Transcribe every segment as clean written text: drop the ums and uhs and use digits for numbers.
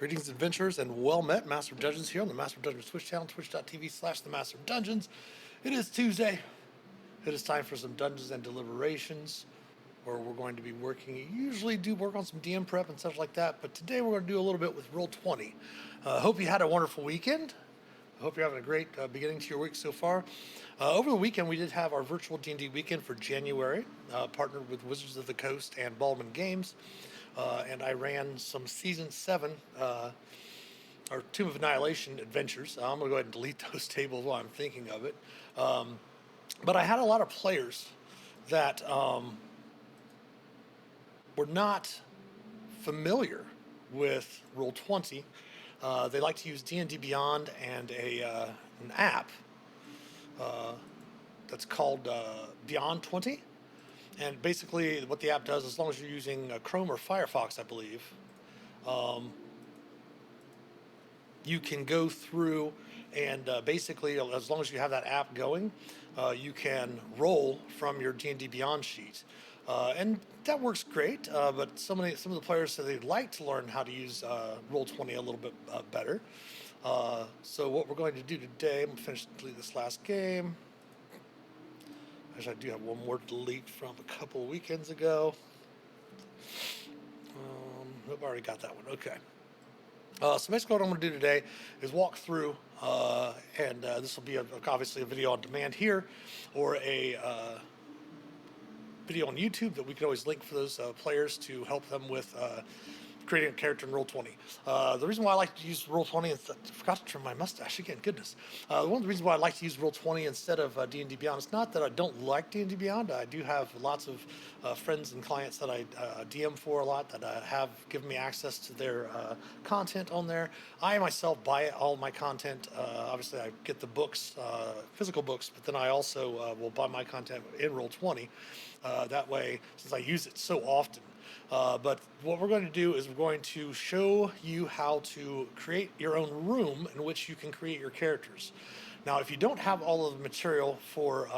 Greetings, adventurers, and well met, Master of Dungeons here on the Master of Dungeons Twitch channel, twitch.tv/the Master of Dungeons. It is Tuesday. It is time for some Dungeons and Deliberations, where we're going to be working. Usually do work on some DM prep and stuff like that, but today we're going to do a little bit with Roll20. Hope you had a wonderful weekend. I hope you're having a great beginning to your week so far. Over the weekend, we did have our virtual D&D weekend for January, partnered with Wizards of the Coast and Baldwin Games. And I ran some Season 7, or Tomb of Annihilation adventures. I'm going to go ahead and delete those tables while I'm thinking of it. But I had a lot of players that were not familiar with Roll20. They like to use D&D Beyond and an app that's called Beyond 20. And basically what the app does, as long as you're using Chrome or Firefox, I believe, you can go through and basically, as long as you have that app going, you can roll from your D&D Beyond sheet. And that works great, but some of the players said they'd like to learn how to use Roll20 a little bit better. So what we're going to do today, I'm going to finish this last game. Actually, I do have one more to delete from a couple weekends ago. I've already got that one. Okay. So basically what I'm going to do today is walk through, and this will be obviously a video on demand here, or a video on YouTube that we can always link for those players to help them with creating a character in Roll20. The reason why I like to use Roll20 is I forgot to trim my mustache again, goodness. One of the reasons why I like to use Roll20 instead of D&D Beyond is not that I don't like D&D Beyond. I do have lots of friends and clients that I DM for a lot that have given me access to their content on there. I myself buy all my content. Obviously, I get the books, physical books, but then I also will buy my content in Roll20. That way, since I use it so often. But what we're going to do is we're going to show you how to create your own room in which you can create your characters. Now, if you don't have all of the material for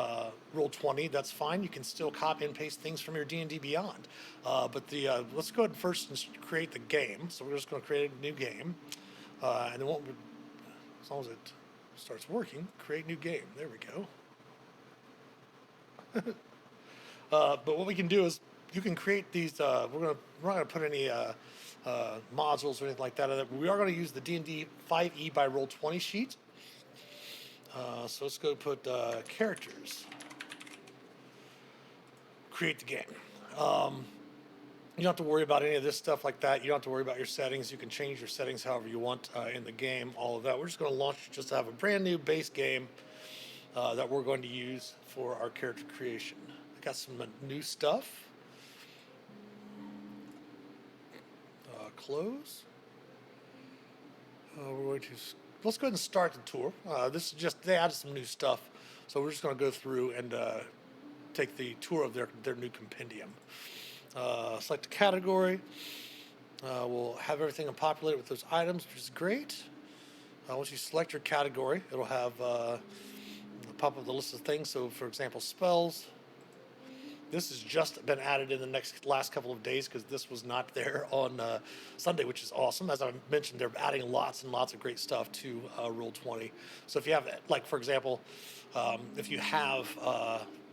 Roll20, that's fine. You can still copy and paste things from your D&D Beyond. But let's go ahead first and create the game. So we're just going to create a new game. And then as long as it starts working, create new game. There we go. But what we can do is you can create these. We're not going to put any modules or anything like that in it. We are going to use the D&D 5e by Roll20 sheet. So let's go put characters. Create the game. You don't have to worry about any of this stuff like that. You don't have to worry about your settings. You can change your settings however you want in the game, all of that. We're just going to launch just to have a brand new base game that we're going to use for our character creation. I got some new stuff. Close. Let's go ahead and start the tour. This is just, they added some new stuff, so we're just going to go through and take the tour of their new compendium. Select a category. We'll have everything populated with those items, which is great. Once you select your category, it'll have pop up the list of things. So, for example, spells. This has just been added in the last couple of days because this was not there on Sunday, which is awesome. As I mentioned, they're adding lots and lots of great stuff to Roll20. So if you have, like, for example, if you have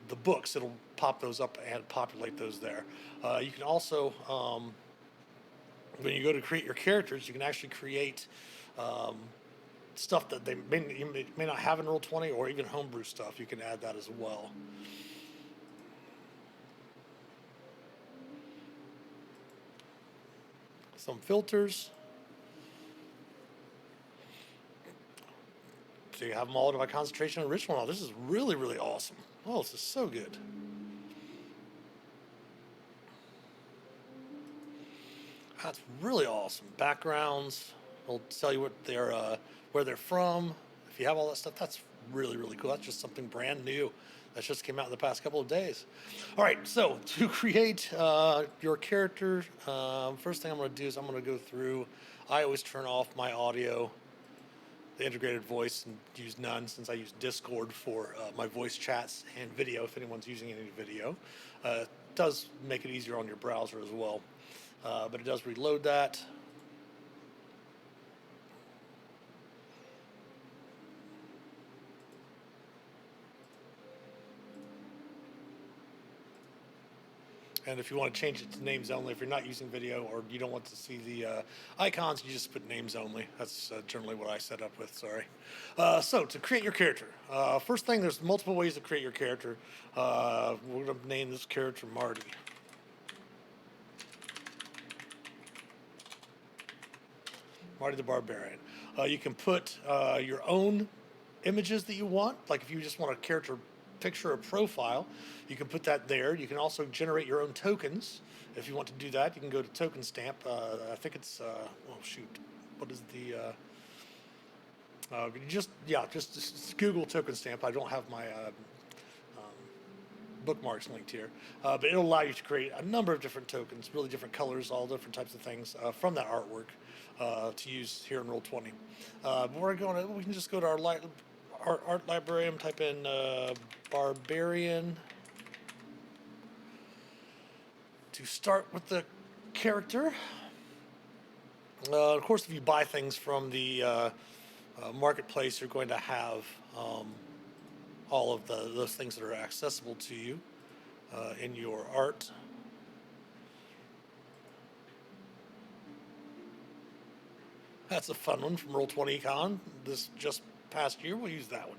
the books, it'll pop those up and populate those there. You can also, when you go to create your characters, you can actually create stuff that you may not have in Roll20, or even homebrew stuff. You can add that as well. Some filters. So you have them all by concentration and ritual. Now, this is really, really awesome. Oh, this is so good. That's really awesome. Backgrounds. It'll tell you what where they're from. If you have all that stuff, that's really, really cool. That's just something brand new that just came out in the past couple of days. All right, so to create your character, first thing I'm going to do is I'm going to go through. I always turn off my audio, the integrated voice, and use none since I use Discord for my voice chats and video, if anyone's using any video. It does make it easier on your browser as well, but it does reload that. And if you want to change it to names only, if you're not using video or you don't want to see the icons, you just put names only. That's generally what I set up with, sorry. So to create your character, first thing, there's multiple ways to create your character. We're going to name this character Marty. Marty the Barbarian. You can put your own images that you want, like if you just want a character picture or profile, you can put that there. You can also generate your own tokens. If you want to do that, you can go to Token Stamp. I think it's, oh shoot, what is the, just Google Token Stamp. I don't have my bookmarks linked here, but it'll allow you to create a number of different tokens, really different colors, all different types of things from that artwork to use here in Roll20. We can just go to our art library and type in Barbarian to start with the character. Of course, if you buy things from the marketplace, you're going to have all of those things that are accessible to you in your art. That's a fun one from Roll20 Con. This just past year, we'll use that one.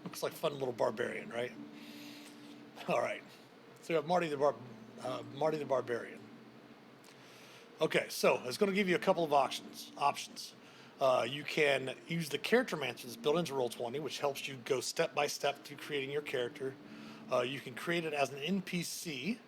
Looks like a fun little barbarian, right? All right. So we have Marty the Barbarian. Okay, so it's going to give you a couple of options. You can use the character mansion that's built into Roll20, which helps you go step by step through creating your character. You can create it as an NPC,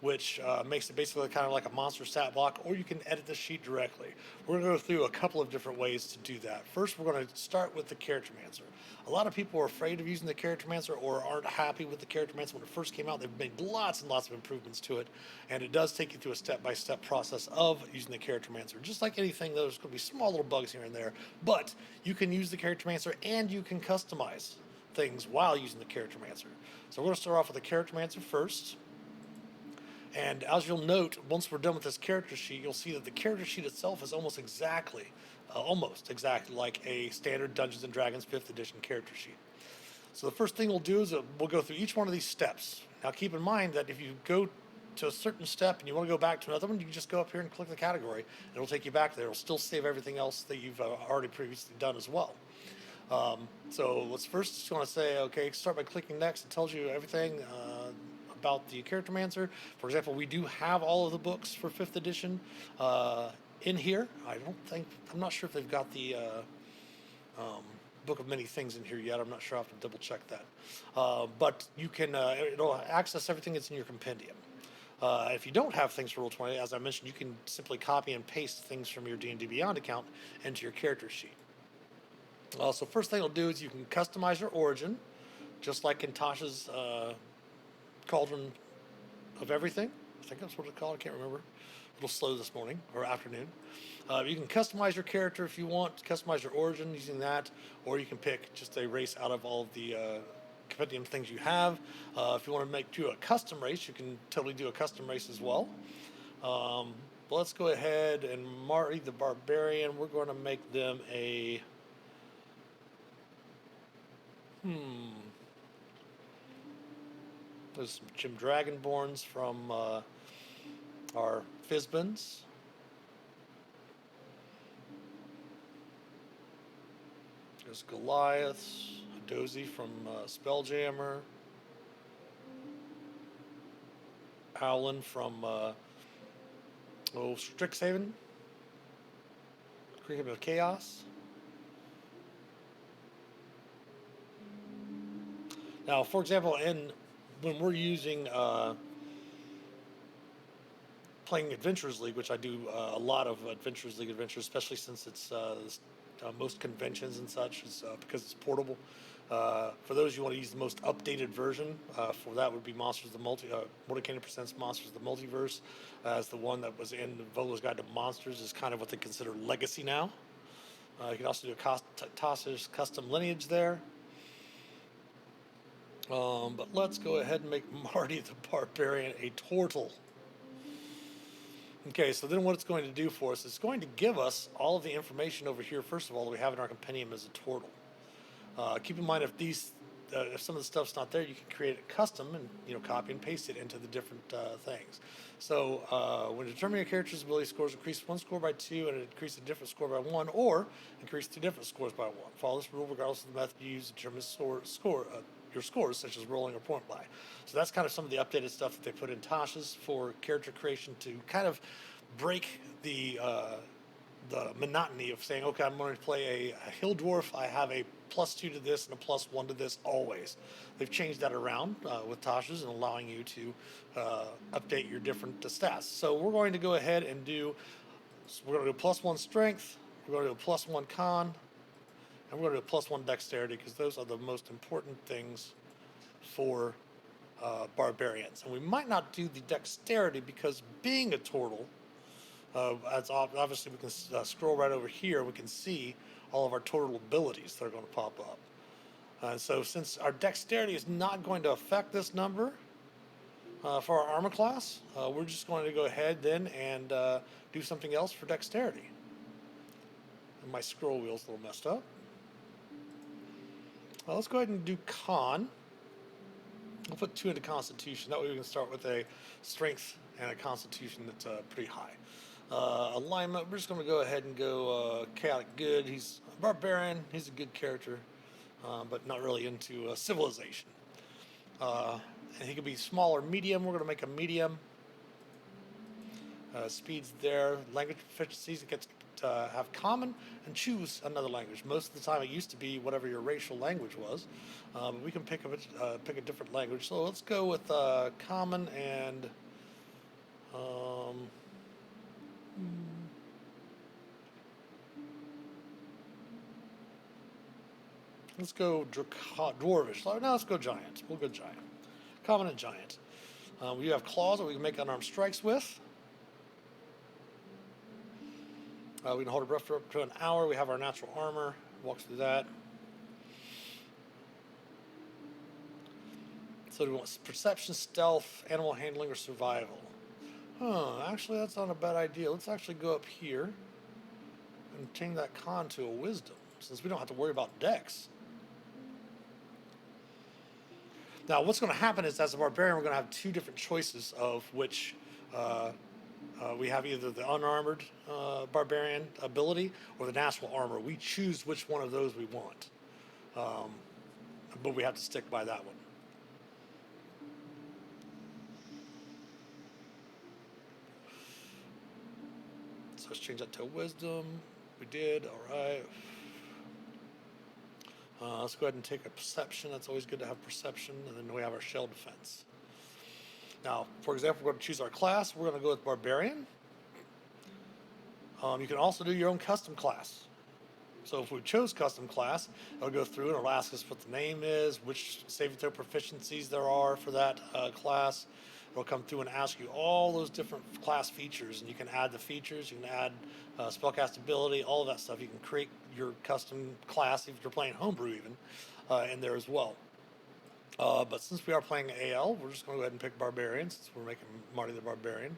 which makes it basically kind of like a monster stat block, or you can edit the sheet directly. We're going to go through a couple of different ways to do that. First, we're going to start with the Character Mancer. A lot of people are afraid of using the Character Mancer or aren't happy with the Character Mancer when it first came out. They've made lots and lots of improvements to it, and it does take you through a step-by-step process of using the Character Mancer. Just like anything, there's going to be small little bugs here and there, but you can use the Character Mancer and you can customize things while using the Character Mancer. So we're going to start off with the Character Mancer first. And as you'll note, once we're done with this character sheet, you'll see that the character sheet itself is almost exactly like a standard Dungeons & Dragons 5th edition character sheet. So the first thing we'll do is we'll go through each one of these steps. Now keep in mind that if you go to a certain step and you want to go back to another one, you can just go up here and click the category. It'll take you back there. It'll still save everything else that you've already previously done as well. So let's first just want to say, okay, start by clicking next. It tells you everything about the Character Mancer. For example, we do have all of the books for 5th edition in here. I'm not sure if they've got the Book of Many Things in here yet. I'm not sure. I'll have to double check that. But you can, it'll access everything that's in your compendium. If you don't have things for Roll20, as I mentioned, you can simply copy and paste things from your D&D Beyond account into your character sheet. So first thing it'll do is you can customize your origin, just like in Tasha's Cauldron of Everything. I think that's what it's called. I can't remember. A little slow this morning or afternoon. You can customize your character if you want, customize your origin using that, or you can pick just a race out of all of the compendium things you have. If you want to do a custom race, you can totally do a custom race as well. But let's go ahead and Marty the Barbarian, we're going to make them a... There's some Jim Dragonborns from our Fizbins. There's Goliaths, Dozy from Spelljammer, Howlin from Strixhaven, Creative of Chaos. Now, for example, when we're using playing Adventurers League, which I do a lot of Adventurers League adventures, especially since it's most conventions and such, because it's portable. For those you want to use the most updated version, for that would be Mordecai Presents Monsters of the Multiverse, as the one that was in Volo's Guide to Monsters is kind of what they consider legacy now. You can also do a Tasha's custom lineage there. But let's go ahead and make Marty the Barbarian a turtle. Okay, so then what it's going to do for us is it's going to give us all of the information over here, first of all, that we have in our compendium as a turtle. Keep in mind, if these if some of the stuff's not there, you can create it custom and copy and paste it into the different things. So when determining a character's ability scores, increase one score by 2 and increase a different score by 1, or increase 2 different scores by 1. Follow this rule regardless of the method you use to determine your scores, such as rolling or point buy. So that's kind of some of the updated stuff that they put in Tasha's for character creation to kind of break the monotony of saying, okay, I'm going to play a hill dwarf. I have a +2 to this and a +1 to this always. They've changed that around with Tasha's and allowing you to update your different stats. So we're going to go ahead and we're going to do +1 strength, we're going to do +1 con, and we're going to do +1 dexterity, because those are the most important things for barbarians. And we might not do the dexterity because being a turtle, as obviously we can scroll right over here, we can see all of our total abilities that are going to pop up. So since our dexterity is not going to affect this number for our armor class, we're just going to go ahead then and do something else for dexterity. And my scroll wheel's a little messed up. Well, let's go ahead and do con. We'll put 2 into constitution. That way we can start with a strength and a constitution that's pretty high. Alignment, we're just going to go ahead and go chaotic good. He's a barbarian. He's a good character, but not really into civilization. And he could be small or medium. We're going to make a medium. Speed's there. Language proficiencies, it gets to have common and choose another language. Most of the time it used to be whatever your racial language was, but we can pick a different language. So let's go with common and let's go dwarvish. No, let's go giant. We'll go giant. Common and giant. We have claws that we can make unarmed strikes with. We can hold a breath for up to an hour. We have our natural armor. Walks through that. So do we want perception, stealth, animal handling, or survival? Actually that's not a bad idea. Let's actually go up here and change that con to a wisdom, since we don't have to worry about dex. Now what's going to happen is, as a barbarian, we're going to have 2 different choices of which we have either the unarmored barbarian ability or the natural armor. We choose which one of those we want, but we have to stick by that one. So let's change that to wisdom. We did. All right. Let's go ahead and take a perception. That's always good to have perception. And then we have our shell defense. Now, for example, we're going to choose our class. We're going to go with barbarian. You can also do your own custom class. So if we chose custom class, it'll go through and it'll ask us what the name is, which saving throw proficiencies there are for that class. It'll come through and ask you all those different class features, and you can add the features. You can add spellcast ability, all of that stuff. You can create your custom class if you're playing homebrew even in there as well. But since we are playing AL, we're just going to go ahead and pick barbarian, since we're making Marty the barbarian.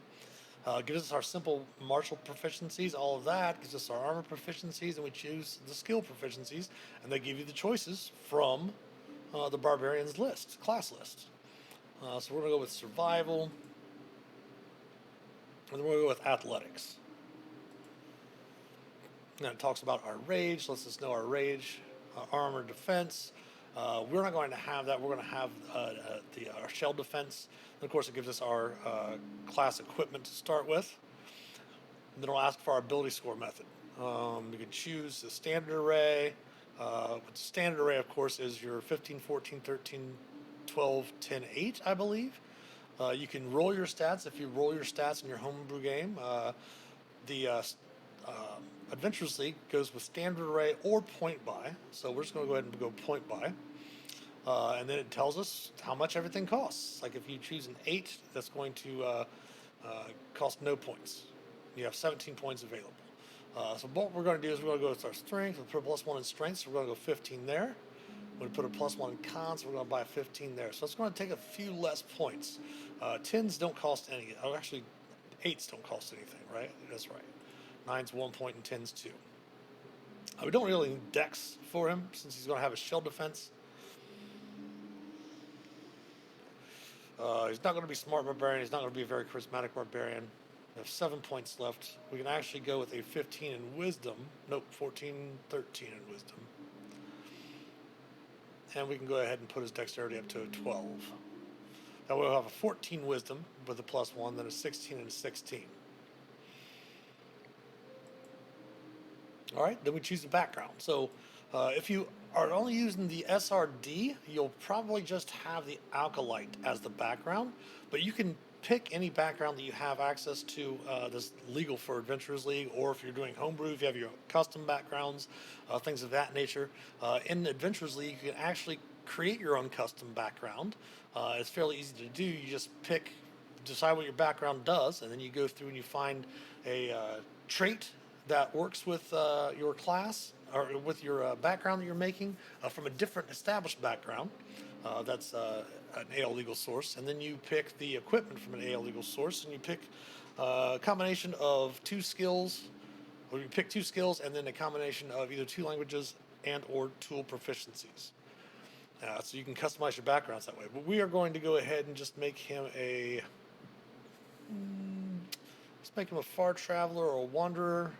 Gives us our simple martial proficiencies, all of that. Gives us our armor proficiencies, and we choose the skill proficiencies, and they give you the choices from the barbarian's class list. So we're going to go with survival, and then we're going to go with athletics. And it talks about our rage, lets us know our rage, armor, defense. We're not going to have that. We're going to have our shell defense. And of course, it gives us our class equipment to start with. And then it'll ask for our ability score method. You can choose the standard array. The standard array, of course, is your 15, 14, 13, 12, 10, 8, I believe. You can roll your stats if you roll your stats in your homebrew game. The Adventurers League goes with standard array or point buy. So we're just going to go ahead and go point buy. And then it tells us how much everything costs. Like if you choose an 8, that's going to cost no points. You have 17 points available. So what we're going to do is we're going to go with our strength. We'll put a +1 in strength, so we're going to go 15 there. We're going to put a +1 in con, so we're going to buy 15 there. So it's going to take a few less points. 10s don't cost any. Oh, actually, 8s don't cost anything, right? That's right. 9's 1 point and 10's 2. We don't really need dex for him, since he's going to have a shell defense. He's not going to be smart barbarian. He's not going to be a very charismatic barbarian. We have 7 points left. We can actually go with a 15 in wisdom. Nope, 14, 13 in wisdom. And we can go ahead and put his dexterity up to a 12. That way we'll have a 14 wisdom with a +1, then a 16 and a 16. All right, then we choose the background. So if you are only using the SRD, you'll probably just have the Alkalite as the background, but you can pick any background that you have access to that's legal for Adventurers League, or if you're doing homebrew, if you have your custom backgrounds, things of that nature. In Adventurers League, you can actually create your own custom background. It's fairly easy to do. You just decide what your background does, and then you go through and you find a trait that works with your class or with your background that you're making from a different established background. That's an AL legal source, and then you pick the equipment from an AL legal source, and you pick a combination of 2 skills, or you pick 2 skills and then a combination of either 2 languages and or tool proficiencies. So you can customize your backgrounds that way. But we are going to go ahead and just make him let's make him a far traveler or a wanderer.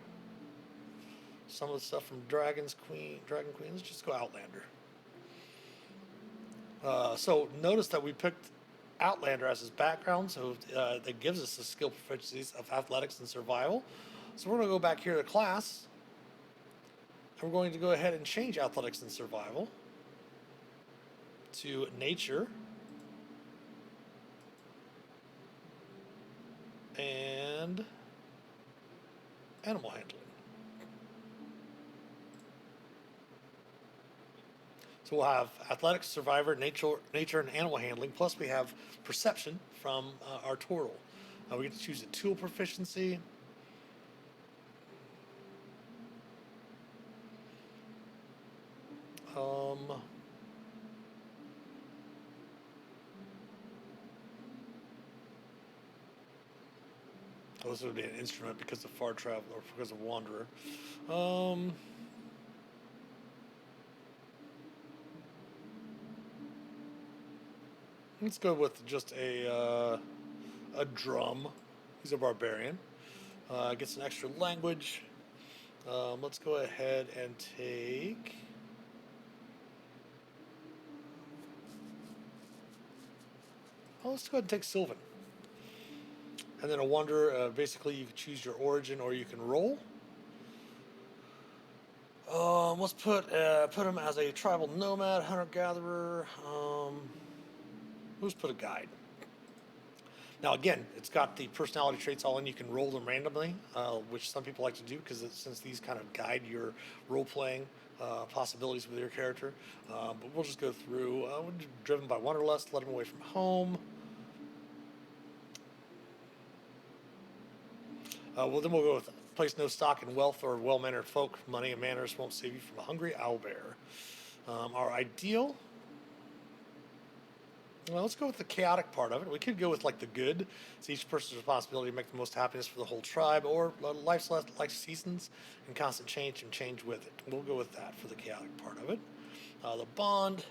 Some of the stuff from Dragon Queen, let's just go Outlander. So notice that we picked Outlander as his background, so that gives us the skill proficiencies of athletics and survival. So we're going to go back here to class, and we're going to go ahead and change athletics and survival to nature and animal handling. So we'll have athletics, survivor, nature, and animal handling. Plus we have perception from our total. We get to choose a tool proficiency. This would be an instrument because of far traveler, or because of wanderer. Let's go with just a drum. He's a barbarian. Gets an extra language. Let's go ahead and take... let's go ahead and take Sylvan. And then a wanderer, basically you can choose your origin or you can roll. Let's put him as a tribal nomad, hunter-gatherer. Let's put a guide. Now again, it's got the personality traits all in. You can roll them randomly, which some people like to do because since these kind of guide your role-playing possibilities with your character. But we'll just go through. We're driven by wanderlust, led him away from home. Well, then we'll go with place no stock in wealth or well-mannered folk. Money and manners won't save you from a hungry owlbear. Our ideal... Well, let's go with the chaotic part of it. We could go with like the good. It's each person's responsibility to make the most happiness for the whole tribe, or life's like seasons and constant change and change with it. We'll go with that for the chaotic part of it. The bond.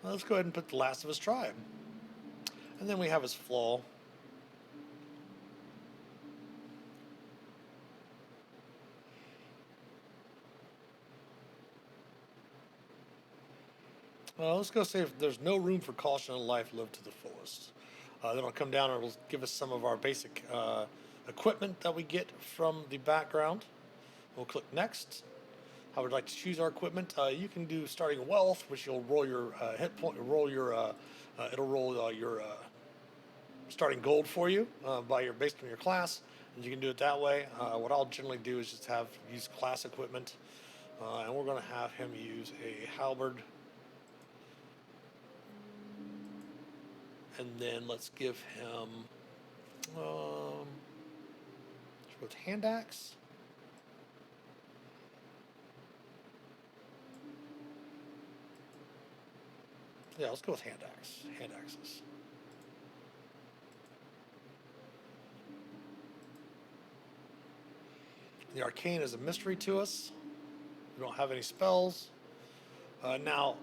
Well, let's go ahead and put the last of his tribe. And then we have his flaw. Let's go say if there's no room for caution in life, live to the fullest. Then I'll come down and it'll give us some of our basic equipment that we get from the background. We'll click next. How would like to choose our equipment? You can do starting wealth, which you'll roll your hit point, it'll roll your starting gold for you based on your class, and you can do it that way. What I'll generally do is just use class equipment, and we're going to have him use a halberd. And then let's give him with hand axe. Yeah, let's go with hand axe. Hand axes. The arcane is a mystery to us. We don't have any spells. Now,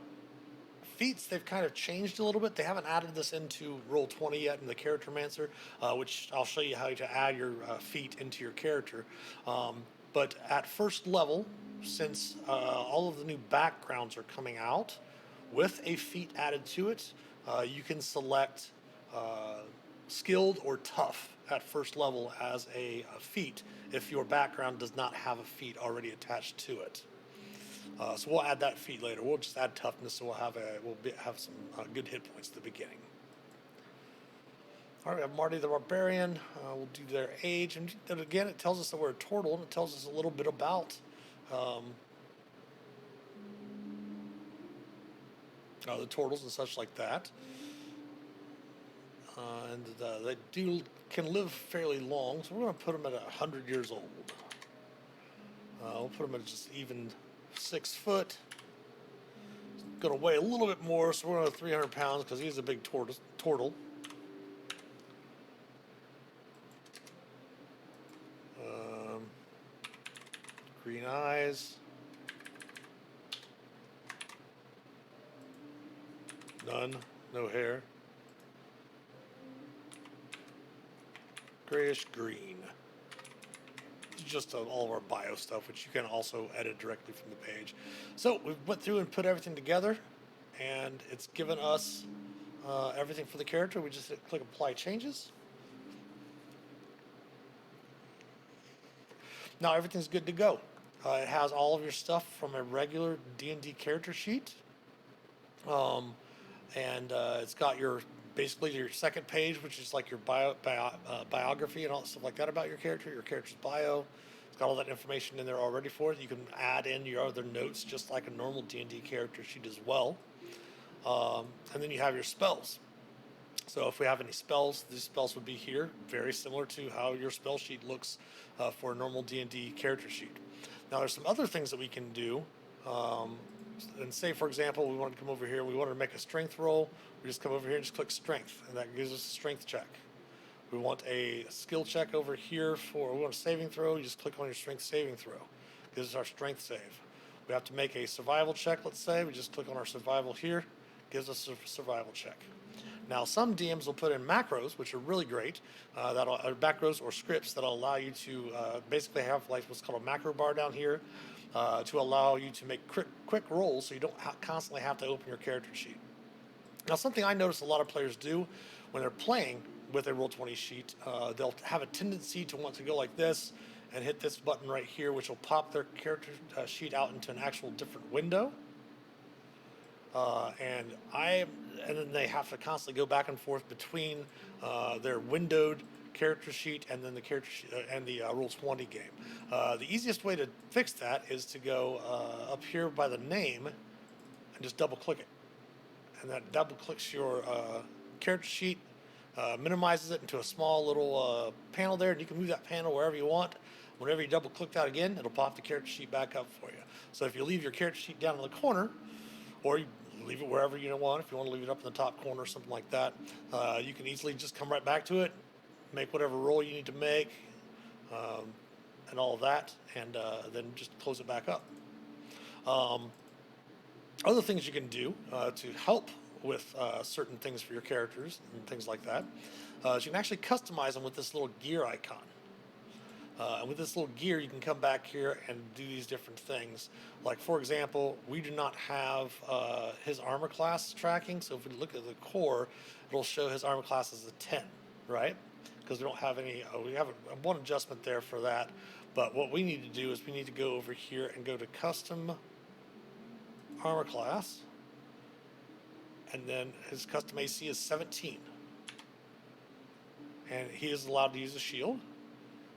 feats, they've kind of changed a little bit. They haven't added this into Roll20 yet in the Charactermancer, which I'll show you how to add your feat into your character. But at first level, since all of the new backgrounds are coming out with a feat added to it, you can select skilled or tough at first level as a feat if your background does not have a feat already attached to it. So we'll add that feat later. We'll just add toughness, so we'll have some good hit points at the beginning. All right, we have Marty the Barbarian. We'll do their age, and again, it tells us that we're a turtle, and it tells us a little bit about the turtles and such like that. And they can live fairly long, so we're going to put them at 100 years old. We'll put them at just even 6 foot. He's going to weigh a little bit more, so we're going to 300 pounds because he's a big turtle. Green eyes. None. No hair. Grayish green. It's just all of our bio stuff, which you can also edit directly from the page. So we went through and put everything together, and it's given us everything for the character. We just click Apply Changes. Now everything's good to go. It has all of your stuff from a regular D&D character sheet, and it's got basically your second page, which is like your biography and all that stuff like that about your character's bio. It's got all that information in there already for it. You can add in your other notes just like a normal D&D character sheet as well. And then you have your spells. So if we have any spells, these spells would be here, very similar to how your spell sheet looks for a normal D&D character sheet. Now there's some other things that we can do. And say, for example, we want to come over here, we want to make a strength roll. We just come over here and just click strength, and that gives us a strength check. We want a skill check over here we want a saving throw. You just click on your strength saving throw. Gives us our strength save. We have to make a survival check, let's say. We just click on our survival here. Gives us a survival check. Now, some DMs will put in macros, which are really great. Macros or scripts that'll allow you to basically have like what's called a macro bar down here to allow you to make quick rolls so you don't constantly have to open your character sheet. Now, something I notice a lot of players do when they're playing with a Roll20 sheet, they'll have a tendency to want to go like this and hit this button right here, which will pop their character sheet out into an actual different window. And then they have to constantly go back and forth between their windowed character sheet and then the character sheet, and the Roll20 game. The easiest way to fix that is to go up here by the name and just double click it, and that double clicks your character sheet, minimizes it into a small little panel there, and you can move that panel wherever you want. Whenever you double click that again, it'll pop the character sheet back up for you. So if you leave your character sheet down in the corner, or you leave it wherever you want, if you want to leave it up in the top corner or something like that, you can easily just come right back to it, make whatever roll you need to make, and all of that, and then just close it back up. Other things you can do to help with certain things for your characters and things like that is you can actually customize them with this little gear icon. And with this little gear, you can come back here and do these different things. Like, for example, we do not have his armor class tracking, so if we look at the core, it'll show his armor class as a 10, right? Because we don't have any, we have one adjustment there for that. But what we need to do is we need to go over here and go to custom armor class, and then his custom AC is 17. And he is allowed to use a shield.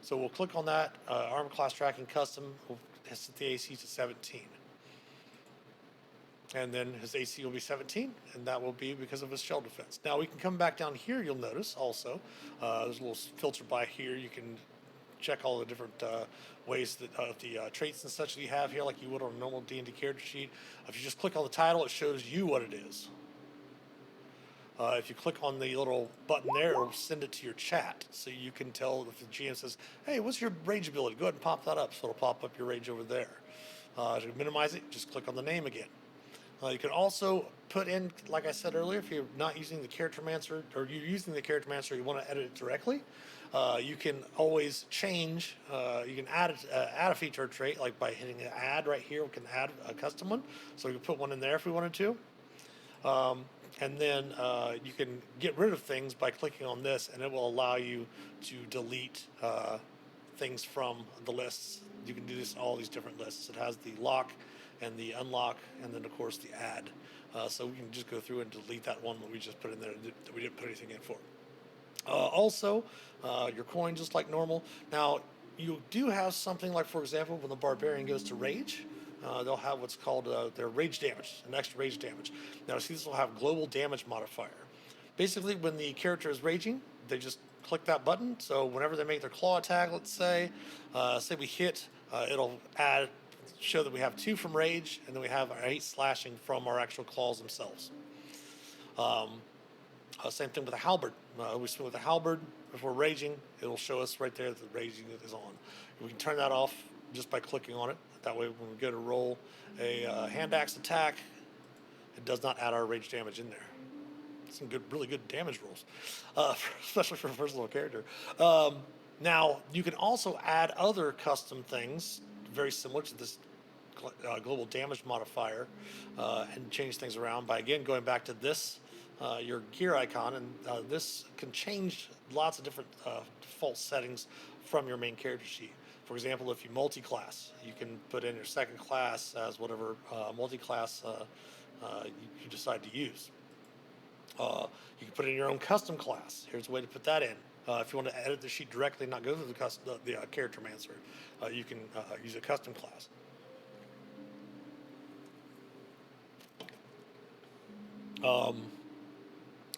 So we'll click on that, armor class tracking custom, we'll set the AC to 17. And then his AC will be 17, and that will be because of his shell defense. Now we can come back down here, you'll notice also, there's a little filter by here. You can check all the different ways that the traits and such that you have here, like you would on a normal D&D character sheet. If you just click on the title, it shows you what it is. If you click on the little button there, it'll send it to your chat, so you can tell if the GM says, hey, what's your rage ability? Go ahead and pop that up, so it'll pop up your rage over there. To minimize it, just click on the name again. You can also put in, like I said earlier, if you're not using the character mancer or you're using the character mancer, you want to edit it directly. You can always change. You can add a feature or trait, like by hitting an add right here. We can add a custom one, so we can put one in there if we wanted to. And then you can get rid of things by clicking on this, and it will allow you to delete things from the lists. You can do this in all these different lists. It has the lock and the unlock, and then of course the add. So we can just go through and delete that one that we just put in there that we didn't put anything in for. Also, your coin just like normal. Now, you do have something like, for example, when the barbarian goes to rage, they'll have what's called their rage damage, an extra rage damage. Now, see, this will have global damage modifier. Basically, when the character is raging, they just click that button. So whenever they make their claw attack, let's say we hit, it'll show that we have 2 from rage, and then we have our 8 slashing from our actual claws themselves. Same thing with a halberd. We swing with a halberd. If we're raging, it'll show us right there that the raging is on. We can turn that off just by clicking on it. That way, when we go to roll a hand axe attack, it does not add our rage damage in there. Some really good damage rolls, especially for a first level character. Now, you can also add other custom things very similar to this global damage modifier and change things around by, again, going back to this, your gear icon, and this can change lots of different default settings from your main character sheet. For example, if you multi-class, you can put in your second class as whatever multi-class you decide to use. You can put in your own custom class. Here's a way to put that in. If you want to edit the sheet directly, not go through the character mancer, you can use a custom class.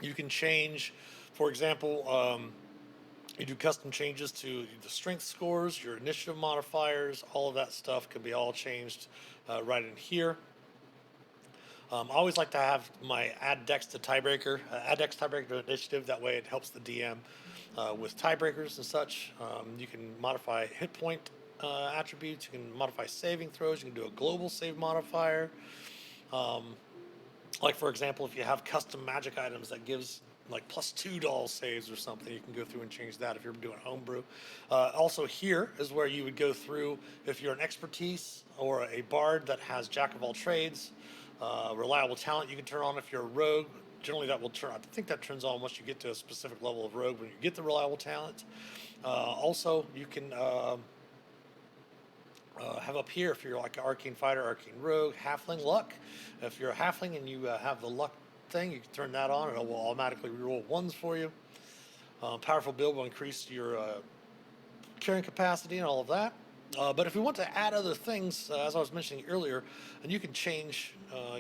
You can change, for example, you do custom changes to the strength scores, your initiative modifiers, all of that stuff can be all changed right in here. I always like to have my add dex to tiebreaker, add dex tiebreaker to initiative. That way it helps the DM with tiebreakers and such. You can modify hit point attributes. You can modify saving throws. You can do a global save modifier. Like, for example, if you have custom magic items that gives like +2 to all saves or something, you can go through and change that if you're doing homebrew. Also, here is where you would go through if you're an expertise or a bard that has jack of all trades. Reliable talent you can turn on if you're a rogue. Generally, that will turn. I think that turns on once you get to a specific level of rogue when you get the reliable talent. Also, you can have up here if you're like an arcane fighter, arcane rogue, halfling luck. If you're a halfling and you have the luck thing, you can turn that on and it will automatically reroll 1s for you. Powerful build will increase your carrying capacity and all of that. But if we want to add other things, as I was mentioning earlier, and you can change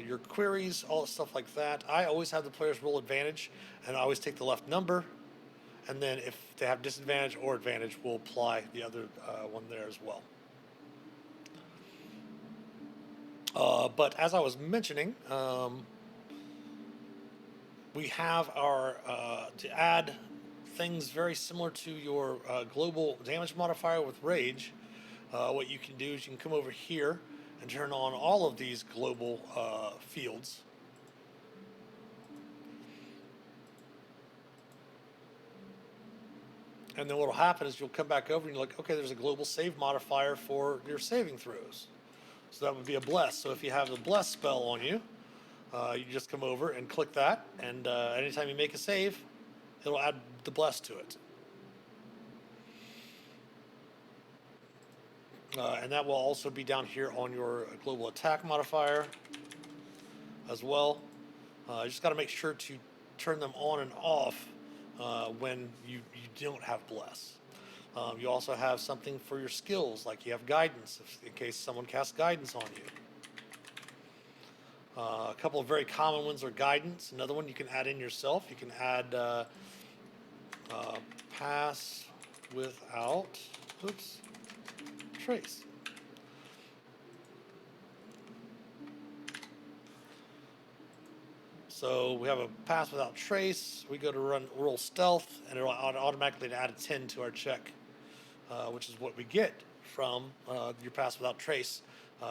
your queries, all the stuff like that. I always have the players roll advantage, and I always take the left number. And then if they have disadvantage or advantage, we'll apply the other one there as well. But as I was mentioning, we have our, to add things very similar to your global damage modifier with rage. What you can do is you can come over here and turn on all of these global fields. And then what will happen is you'll come back over and you're like, okay, there's a global save modifier for your saving throws. So that would be a bless. So if you have the bless spell on you, you just come over and click that, and anytime you make a save, it'll add the bless to it. And that will also be down here on your global attack modifier as well. You just got to make sure to turn them on and off when you don't have bless. You also have something for your skills, like you have guidance, in case someone casts guidance on you. A couple of very common ones are guidance. Another one you can add in yourself. You can add pass without, trace. So we have a pass without trace. We go to roll stealth, and it'll automatically add a 10 to our check, which is what we get from your pass without trace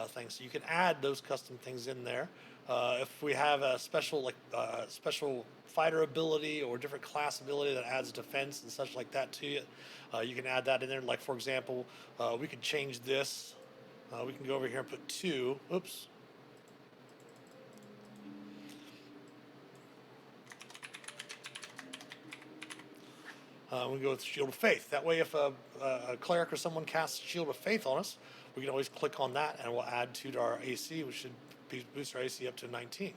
thing. So you can add those custom things in there. If we have a special special fighter ability or different class ability that adds defense and such like that to it, you can add that in there. Like for example, we could change this. We can go over here and put 2. Oops. We go with Shield of Faith. That way, if a cleric or someone casts Shield of Faith on us, we can always click on that and we'll add 2 to our AC, which should boost our AC up to 19.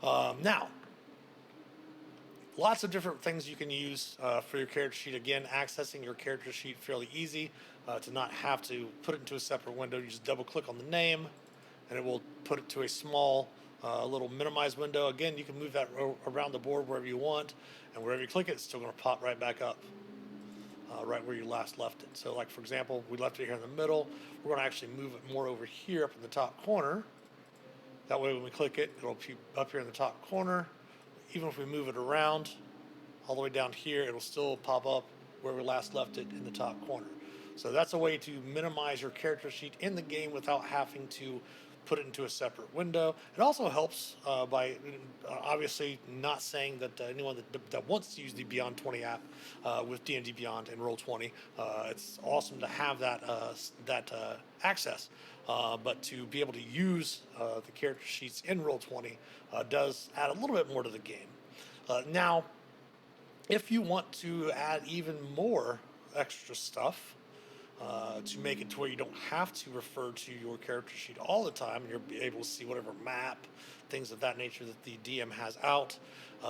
Now, lots of different things you can use for your character sheet. Again, accessing your character sheet fairly easy to not have to put it into a separate window. You just double click on the name and it will put it to a small little minimize window. Again, you can move that around the board wherever you want, and wherever you click it, it's still going to pop right back up right where you last left it. So like for example, we left it here in the middle. We're going to actually move it more over here up in the top corner. That way when we click it, it'll be up here in the top corner. Even if we move it around all the way down here, it'll still pop up where we last left it in the top corner. So that's a way to minimize your character sheet in the game without having to put it into a separate window. It also helps by obviously not saying that anyone that wants to use the Beyond 20 app with D&D Beyond and Roll20, it's awesome to have that access. But to be able to use the character sheets in Roll20 does add a little bit more to the game. Now, if you want to add even more extra stuff, to make it to where you don't have to refer to your character sheet all the time, and you're able to see whatever map, things of that nature that the DM has out,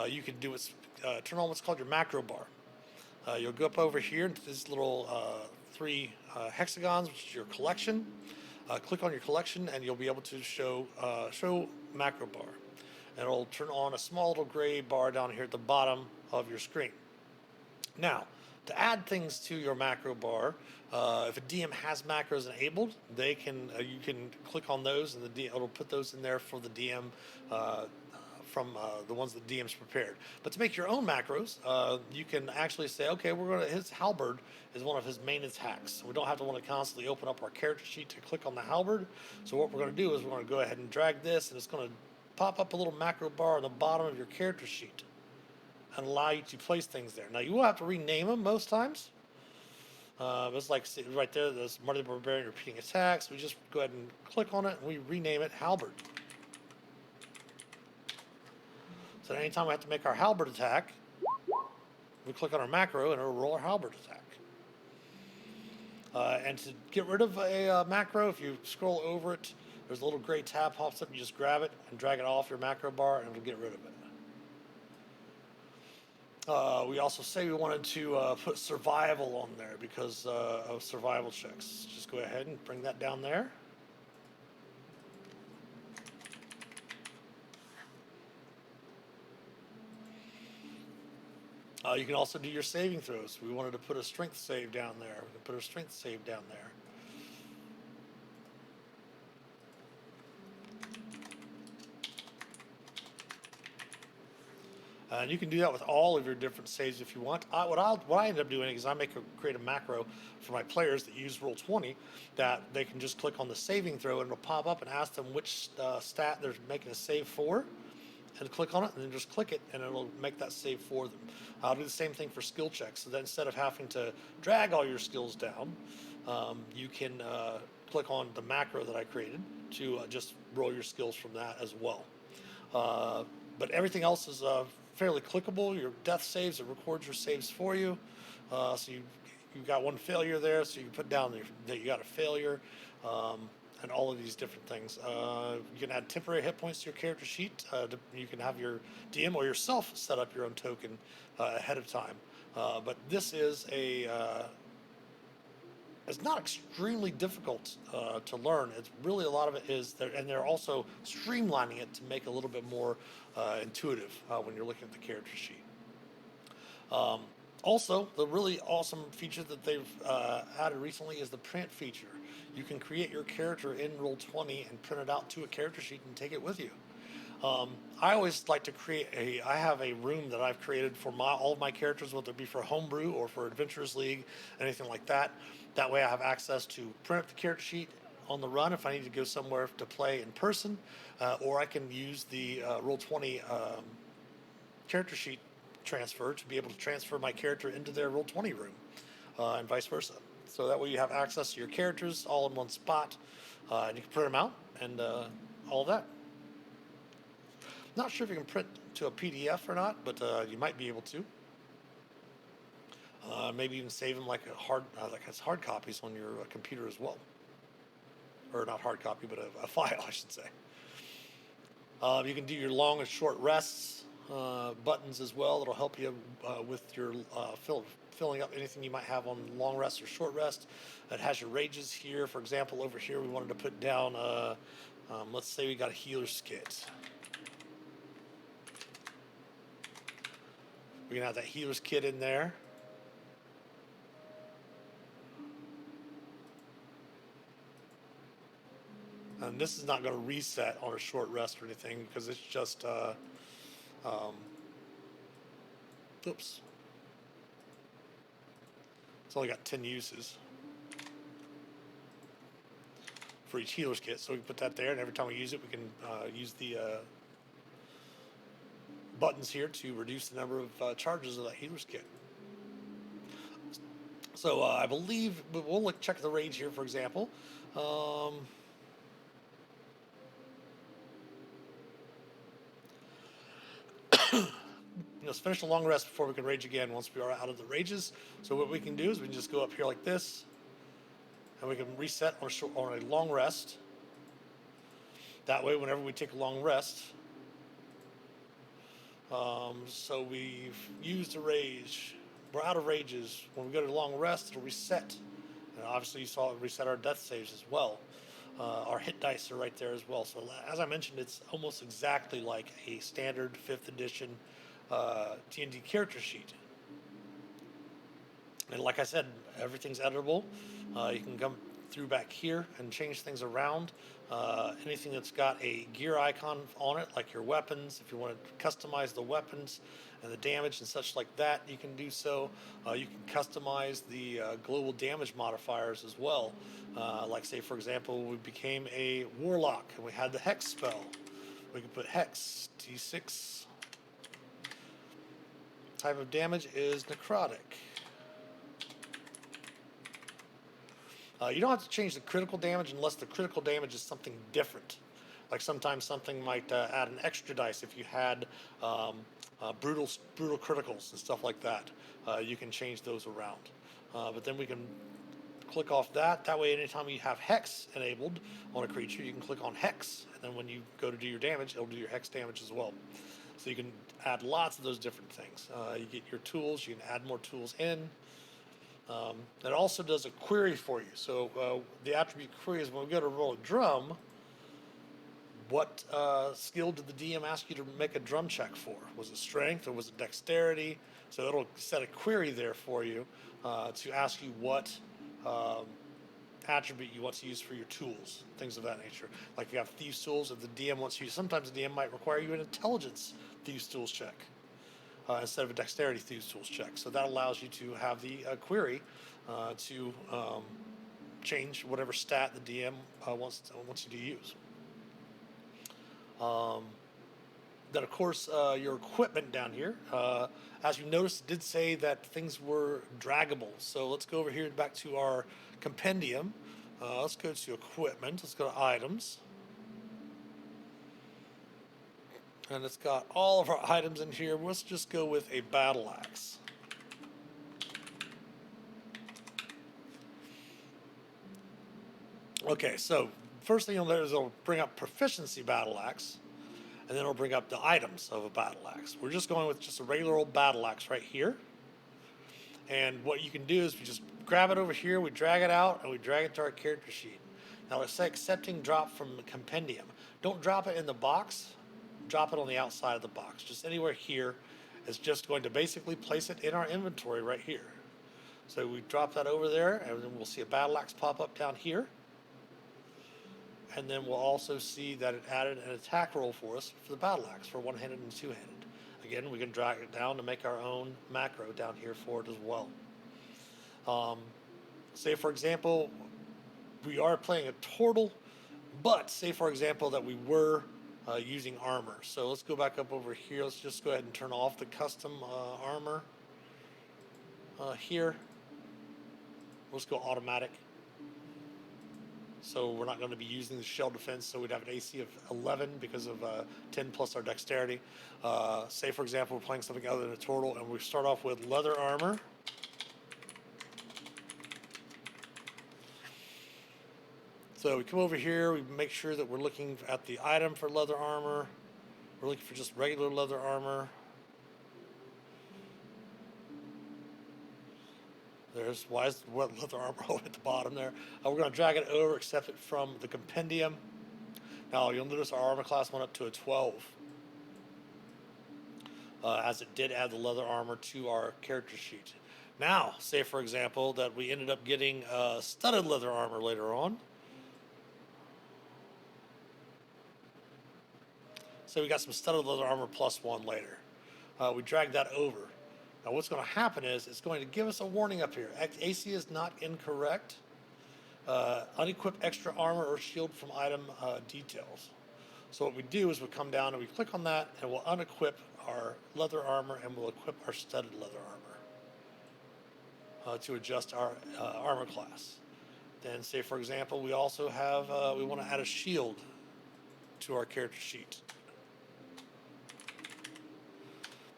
you can do turn on what's called your macro bar. You'll go up over here into this little 3 hexagons, which is your collection. Click on your collection, and you'll be able to show macro bar. And it'll turn on a small little gray bar down here at the bottom of your screen. Now, to add things to your macro bar, if a DM has macros enabled, you can click on those, and it'll put those in there for the DM from the ones that DM's prepared. But to make your own macros, you can actually say, okay, his halberd is one of his main attacks. We don't have to want to constantly open up our character sheet to click on the halberd. So what we're going to do is we're going to go ahead and drag this, and it's going to pop up a little macro bar on the bottom of your character sheet and allow you to place things there. Now, you will have to rename them most times. It's like right there, there's Marty the Barbarian repeating attacks. We just go ahead and click on it, and we rename it Halberd. So anytime we have to make our Halberd attack, we click on our macro, and it'll roll our Halberd attack. And to get rid of a macro, if you scroll over it, there's a little gray tab pops up. You just grab it and drag it off your macro bar, and it'll get rid of it. We also say we wanted to put survival on there because of survival checks. Just go ahead and bring that down there. You can also do your saving throws. We wanted to put a strength save down there. We can put a strength save down there. And you can do that with all of your different saves if you want. What I end up doing is I create a macro for my players that use Roll20 that they can just click on the saving throw, and it'll pop up and ask them which stat they're making a save for, and click on it, and then just click it, and it'll make that save for them. I'll do the same thing for skill checks. So then instead of having to drag all your skills down, you can click on the macro that I created to just roll your skills from that as well. But everything else is fairly clickable. Your death saves, it records your saves for you. So you've got one failure there, so you can put down that you got a failure, and all of these different things. You can add temporary hit points to your character sheet. You can have your DM or yourself set up your own token ahead of time. But this is it's not extremely difficult to learn. It's really a lot of it is there, and they're also streamlining it to make it a little bit more intuitive when you're looking at the character sheet. Also, the really awesome feature that they've added recently is the print feature. You can create your character in Roll20 and print it out to a character sheet and take it with you. I always like to I have a room that I've created for all of my characters, whether it be for Homebrew or for Adventurers League, anything like that. That way I have access to print up the character sheet, on the run if I need to go somewhere to play in person, or I can use the Roll20 character sheet transfer to be able to transfer my character into their Roll20 room, and vice versa. So that way you have access to your characters all in one spot, and you can print them out and all that. Not sure if you can print to a PDF or not, but you might be able to. Maybe even save them like as hard copies on your computer as well, or not hard copy, but a file, I should say. You can do your long and short rests buttons as well. That'll help you with your filling up anything you might have on long rest or short rest. It has your rages here. For example, over here we wanted to put down, let's say we got a healer's kit. We can have that healer's kit in there. And this is not going to reset on a short rest or anything because it's just, oops. It's only got 10 uses for each healer's kit. So we can put that there, and every time we use it, we can use the buttons here to reduce the number of charges of that healer's kit. So I believe we'll check the rage here, for example. Let's finish the long rest before we can rage again once we are out of the rages. So what we can do is we can just go up here like this, and we can reset on a long rest. That way, whenever we take a long rest, so we've used a rage, we're out of rages. When we go to long rest, it'll reset. And obviously, you saw it reset our death saves as well. Our hit dice are right there as well. So as I mentioned, it's almost exactly like a standard 5th edition D&D character sheet. And like I said, everything's editable. You can come through back here and change things around. Anything that's got a gear icon on it, like your weapons, if you want to customize the weapons and the damage and such like that, you can do so. You can customize the global damage modifiers as well. Like say, for example, we became a warlock and we had the hex spell. We can put hex, T6. Type of damage is necrotic. You don't have to change the critical damage unless the critical damage is something different. Like sometimes something might add an extra dice if you had brutal criticals and stuff like that. You can change those around. But then we can click off that. That way, anytime you have hex enabled on a creature, you can click on hex, and then when you go to do your damage, it'll do your hex damage as well. So you can add lots of those different things. You get your tools. You can add more tools in. It also does a query for you. So the attribute query is when we go to roll a drum, what skill did the DM ask you to make a drum check for? Was it strength or was it dexterity? So it'll set a query there for you to ask you what attribute you want to use for your tools, things of that nature. Like you have thieves tools, if the DM wants you, sometimes the DM might require you an intelligence thieves tools check. Instead of a dexterity thieves tools check. So that allows you to have the query to change whatever stat the DM wants you to use. Then of course your equipment down here, as you noticed, it did say that things were draggable. So let's go over here back to our compendium. Let's go to equipment. Let's go to items. And it's got all of our items in here. Let's just go with a battle axe. Okay, so first thing you'll notice is it'll bring up proficiency battle axe, and then it'll bring up the items of a battle axe. We're just going with just a regular old battle axe right here. And what you can do is we just grab it over here, we drag it out, and we drag it to our character sheet. Now let's say accepting drop from the compendium. Don't drop it in the box. Drop it on the outside of the box, just anywhere here. It's just going to basically place it in our inventory right here. So we drop that over there, and then we'll see a battle axe pop up down here. And then we'll also see that it added an attack roll for us for the battle axe for one-handed and two-handed. Again, we can drag it down to make our own macro down here for it as well. Say, for example, we are playing a turtle, but say for example that we were using armor. So let's go back up over here. Let's just go ahead and turn off the custom armor here. Let's go automatic. So we're not going to be using the shell defense, so we'd have an AC of 11 because of 10 plus our dexterity. Say, for example, we're playing something other than a turtle, and we start off with leather armor. So we come over here, we make sure that we're looking at the item for leather armor. We're looking for just regular leather armor. There's why is what leather armor at the bottom there. We're going to drag it over, accept it from the compendium. Now you'll notice our armor class went up to a 12, as it did add the leather armor to our character sheet. Now, say for example that we ended up getting studded leather armor later on. So we got some studded leather armor +1 later. We drag that over. Now what's going to happen is it's going to give us a warning up here. AC is not incorrect. Unequip extra armor or shield from item details. So what we do is we come down and we click on that and we'll unequip our leather armor and we'll equip our studded leather armor to adjust our armor class. Then say for example we also have, we want to add a shield to our character sheet.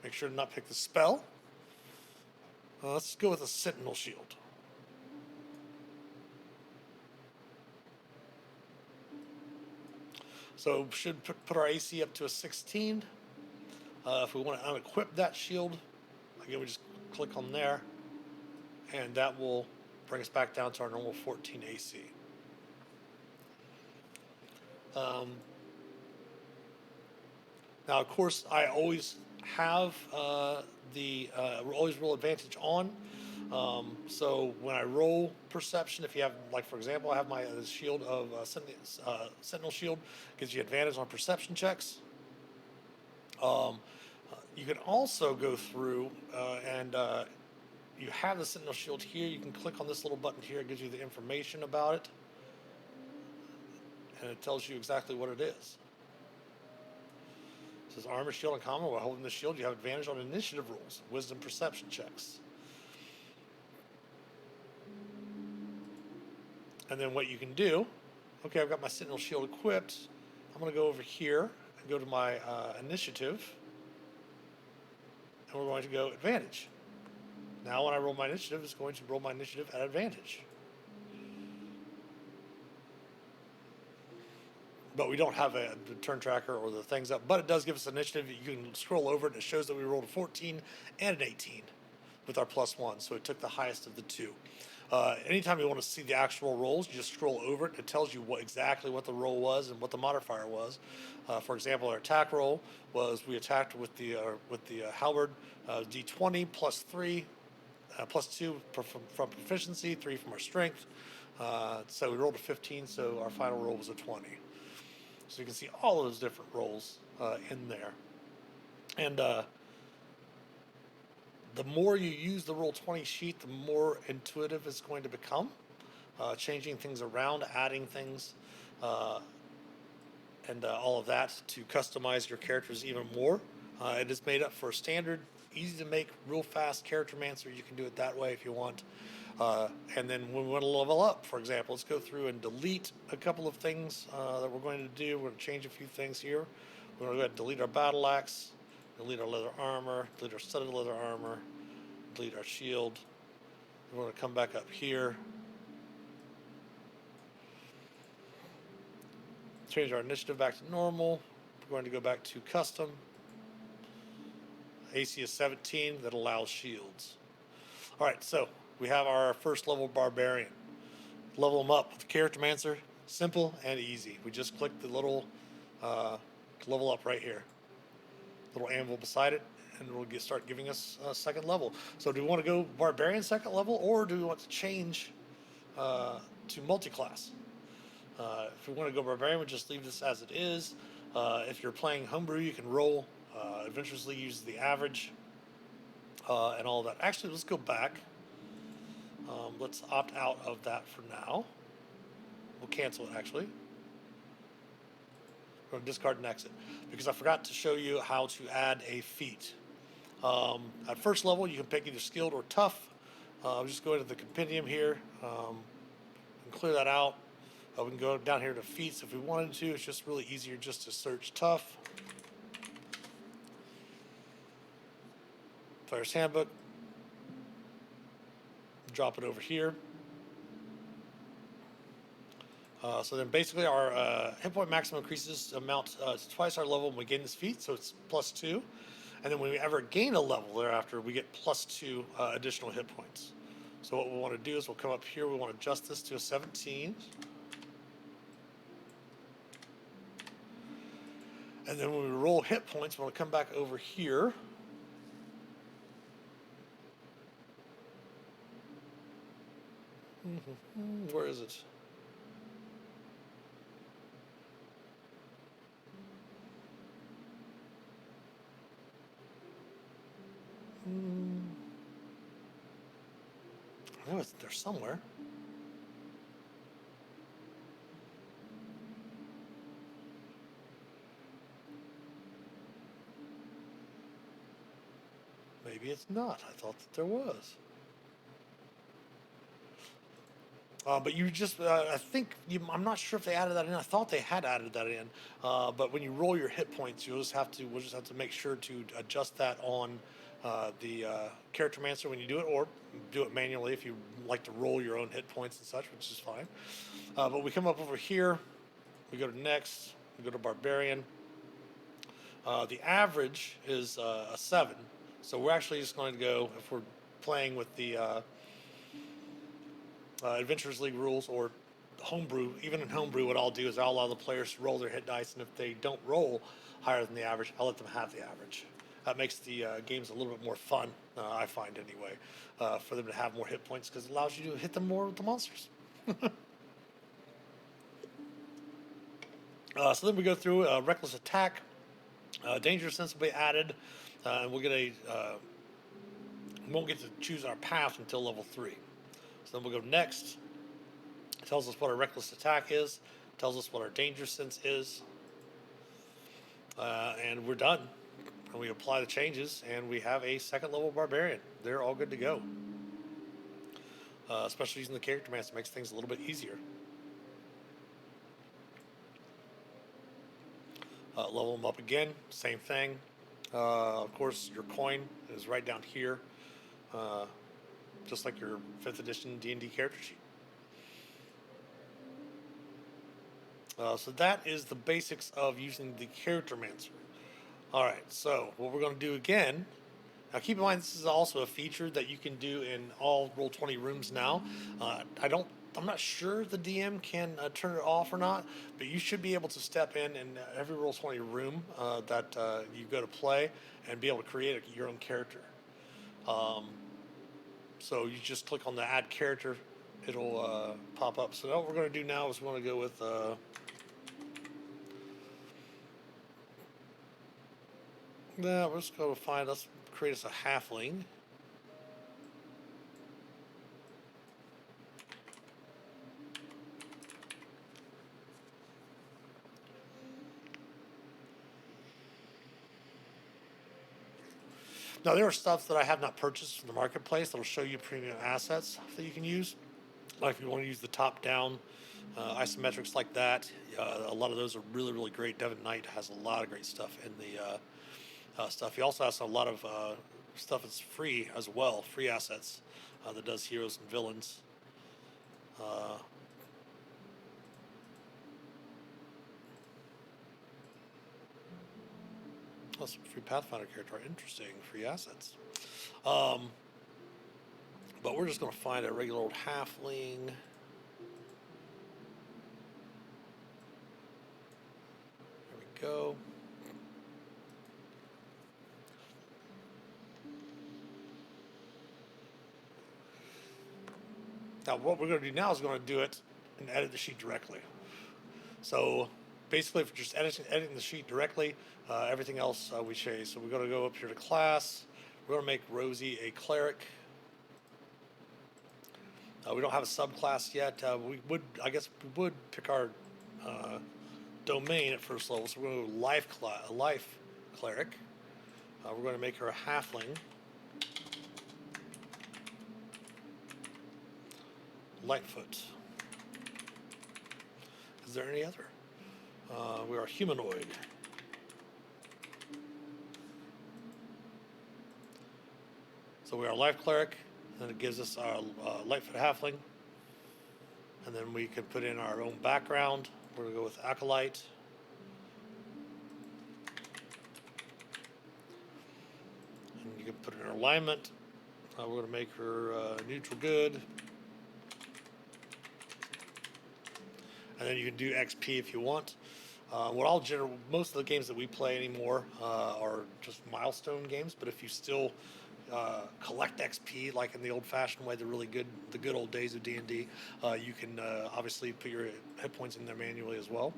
Make sure to not pick the spell. Let's go with a sentinel shield. So should put our AC up to a 16. If we want to unequip that shield, again we just click on there and that will bring us back down to our normal 14 AC. Now of course I always have the always roll advantage on. So when I roll perception, if you have, like for example, I have my shield of sentinel shield, gives you advantage on perception checks. You can also go through and you have the sentinel shield here. You can click on this little button here. It gives you the information about it, and it tells you exactly what it is. It says armor, shield, and common. While holding the shield, you have advantage on initiative rolls, wisdom, perception checks. And then what you can do, okay, I've got my sentinel shield equipped. I'm going to go over here and go to my initiative, and we're going to go advantage. Now when I roll my initiative, it's going to roll my initiative at advantage. But we don't have the turn tracker or the things up, but it does give us initiative. You can scroll over it and it shows that we rolled a 14 and an 18 with our +1, so it took the highest of the two. Anytime you want to see the actual rolls, you just scroll over it. It tells you exactly what the roll was and what the modifier was. For example, our attack roll was we attacked with the halberd, D20 +3, +2 from proficiency, 3 from our strength. So we rolled a 15, so our final roll was a 20. So you can see all of those different rolls in there. And the more you use the Roll20 sheet, the more intuitive it's going to become. Changing things around, adding things, and all of that to customize your characters even more. It is made up for a standard, easy to make, real fast character mancer. You can do it that way if you want. And then when we want to level up, for example, let's go through and delete a couple of things that we're going to do. We're going to change a few things here. We're going to go ahead and delete our battle axe, delete our leather armor, delete our studded leather armor, delete our shield. We're going to come back up here, change our initiative back to normal. We're going to go back to custom. AC is 17, that allows shields. All right, so we have our first level barbarian. Level them up with the character mancer, simple and easy. We just click the little level up right here, little anvil beside it, and it'll start giving us a second level. So do we want to go barbarian second level, or do we want to change to multi-class? If we want to go barbarian, we just leave this as it is. If you're playing homebrew, you can roll adventurously, use the average and all of that. Actually, let's go back. Let's opt out of that for now. we'll cancel it actually. We're going to discard and exit because I forgot to show you how to add a feat. At first level, you can pick either skilled or tough. I'll just go into the compendium here and clear that out. We can go down here to feats if we wanted to. It's just really easier just to search tough. Player's Handbook. Drop it over here. So then basically our hit point maximum increases amount to twice our level when we gain this feat, so it's +2. And then when we ever gain a level thereafter, we get +2 additional hit points. So what we want to do is we'll come up here, we want to adjust this to a 17. And then when we roll hit points, we want to come back over here. Where is it? I know it's there somewhere. Maybe it's not. I thought that there was. But you just, I think, I'm not sure if they added that in. I thought they had added that in. But when you roll your hit points, we'll just have to make sure to adjust that on the Character Mancer when you do it, or do it manually if you like to roll your own hit points and such, which is fine. But we come up over here, we go to next, we go to Barbarian. The average is a 7. So we're actually just going to go, if we're playing with the Adventurers League rules or homebrew, even in homebrew, what I'll do is I'll allow the players to roll their hit dice, and if they don't roll higher than the average, I'll let them have the average. That makes the games a little bit more fun, I find anyway, for them to have more hit points, because it allows you to hit them more with the monsters. So then we go through Reckless Attack. Danger Sense will be added, and we'll get we won't get to choose our path until level 3. So then we'll go next. It tells us what our Reckless Attack is, tells us what our Danger Sense is, and we're done. And we apply the changes, and we have a 2nd level Barbarian. They're all good to go. Especially using the Character Mancer makes things a little bit easier. Level them up again, same thing. Of course, your coin is right down here, just like your 5th edition D&D character sheet. So that is the basics of using the Character Mancer. Alright, so what we're going to do again, now keep in mind this is also a feature that you can do in all Roll20 rooms now. I'm not sure the DM can turn it off or not, but you should be able to step in every Roll20 room that you go to play and be able to create your own character. So you just click on the add character, it'll pop up. So what we're going to do now is we want to go with let's go find, let's create us a halfling. Now, there are stuff that I have not purchased from the marketplace that will show you premium assets that you can use. Like if you want to use the top-down isometrics like that, a lot of those are really, really great. Devin Knight has a lot of great stuff in the stuff. He also has a lot of stuff that's free as well, free assets that does heroes and villains. Oh, some free Pathfinder character, interesting, free assets. But we're just going to find a regular old halfling. There we go. Now what we're going to do now is going to do it and edit the sheet directly. So basically, if you're just editing the sheet directly, everything else we change. So we're going to go up here to class. We're going to make Rosie a cleric. We don't have a subclass yet. I guess we would pick our domain at first level. So we're going to go life cleric. We're going to make her a halfling. Lightfoot. Is there any other? We are humanoid. So we are life cleric, and it gives us our Lightfoot halfling. And then we can put in our own background. We're going to go with acolyte. And you can put in our alignment. We're going to make her neutral good. And then you can do XP if you want. Most of the games that we play anymore are just milestone games. But if you still collect XP like in the old-fashioned way, the good old days of D&D, you can obviously put your hit points in there manually as well.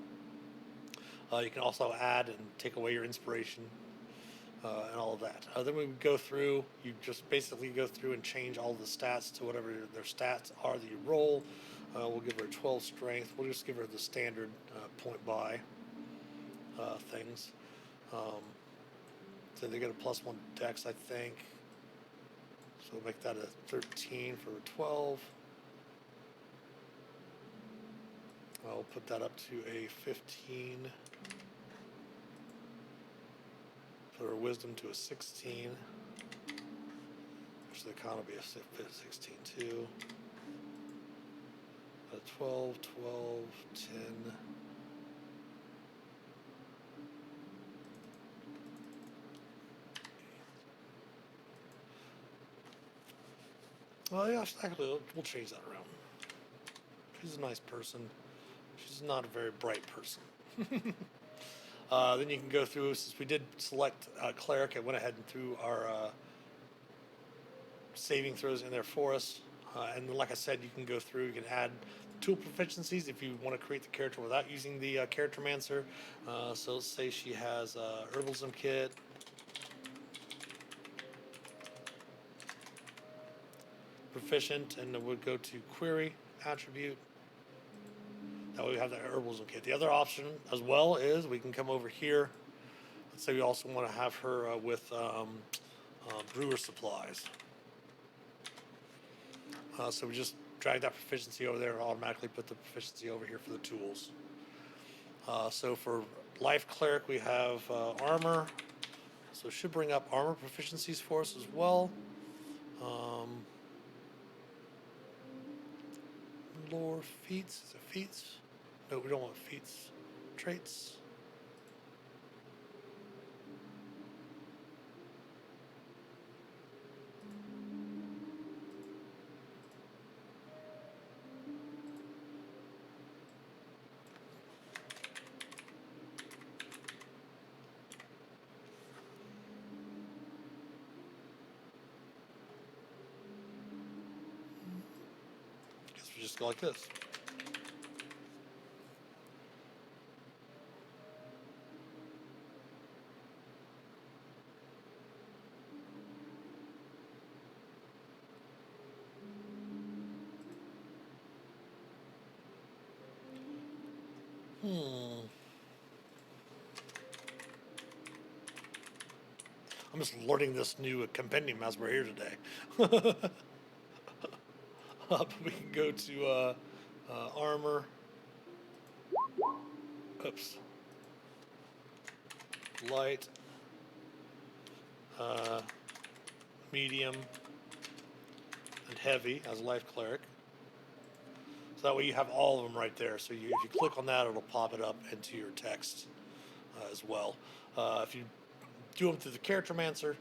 You can also add and take away your inspiration and all of that. Then we go through. You just basically go through and change all the stats to whatever their stats are that you roll. We'll give her 12 strength. We'll just give her the standard point buy things. So they get a +1 dex, I think. So we'll make that a 13 for 12. I'll put that up to a 15. Put her wisdom to a 16. Which the con will be a 16 too. 12, 12, 10. Well, yeah, actually, we'll change that around. She's a nice person. She's not a very bright person. Then you can go through, since we did select cleric, I went ahead and threw our saving throws in there for us. And like I said, you can go through, you can add tool proficiencies if you want to create the character without using the Charactermancer. So let's say she has Herbalism Kit. Proficient, and then we'll go to Query, Attribute. That way we have the Herbalism Kit. The other option as well is we can come over here. Let's say we also want to have her with Brewer Supplies. So we just drag that proficiency over there and automatically put the proficiency over here for the tools. So for Life Cleric, we have Armor. So it should bring up armor proficiencies for us as well. Lore feats. Is it feats? No, we don't want feats. Traits. Guess we just go like this. I'm just learning this new compendium as we're here today. We can go to armor. Oops. Light. Medium. And heavy as Life Cleric. So that way you have all of them right there. So if you click on that, it'll pop it up into your text as well. If you do them through the Charactermancer,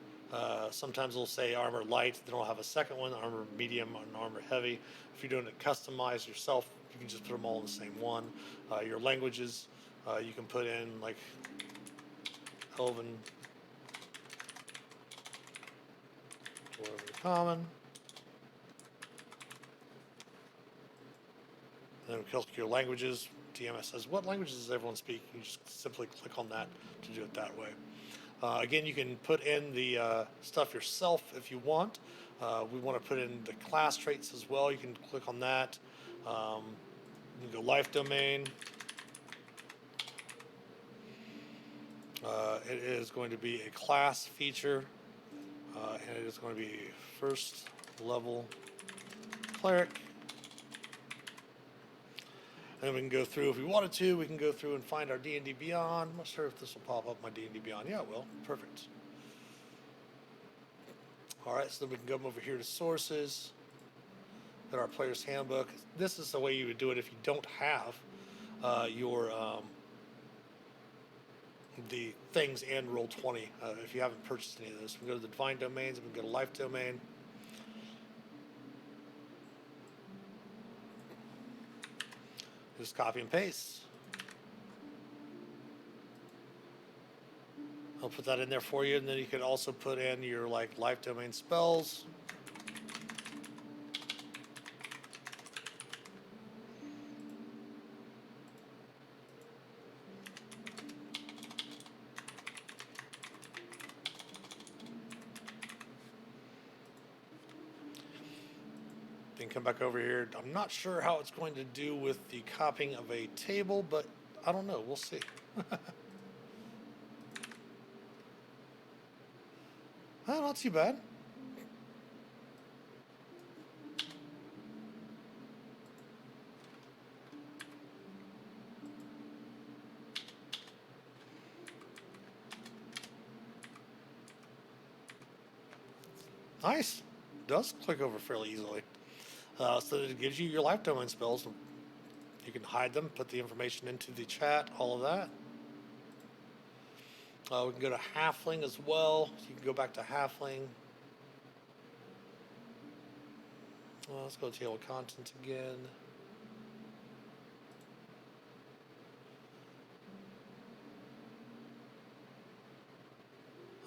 sometimes it'll say armor light. Then it'll have a second one, armor medium and armor heavy. If you're doing it customized yourself, you can just put them all in the same one. Your languages, you can put in like Elven, Dwarven, Common. And then click your languages. DMS says, what languages does everyone speak? You just simply click on that to do it that way. Again, you can put in the stuff yourself if you want. We want to put in the class traits as well. You can click on that. You can go life domain. It is going to be a class feature, and it is going to be first level cleric. And then we can go through, if we wanted to, we can go through and find our D&D Beyond. I'm not sure if this will pop up my D&D Beyond. Yeah, it will. Perfect. All right, so then we can come over here to sources, at our player's handbook. This is the way you would do it if you don't have your the things in Roll20. If you haven't purchased any of this, we can go to the Divine Domains, we can go to Life Domain. Just copy and paste. I'll put that in there for you, and then you can also put in your like life domain spells. Then come back over here. I'm not sure how it's going to do with the copying of a table, but I don't know. We'll see. Oh, not too bad. Nice. Does click over fairly easily. So it gives you your life domain spells. You can hide them, put the information into the chat, all of that. We can go to Halfling as well. So you can go back to Halfling. Let's go to table of contents again.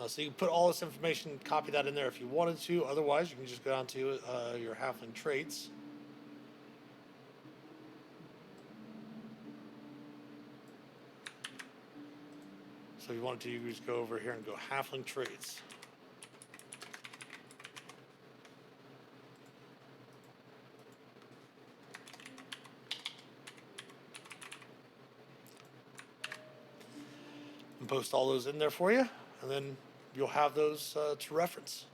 So you can put all this information, copy that in there if you wanted to. Otherwise, you can just go down to your Halfling traits. So if you wanted to, you can just go over here and go Halfling traits. And post all those in there for you, and then you'll have those to reference.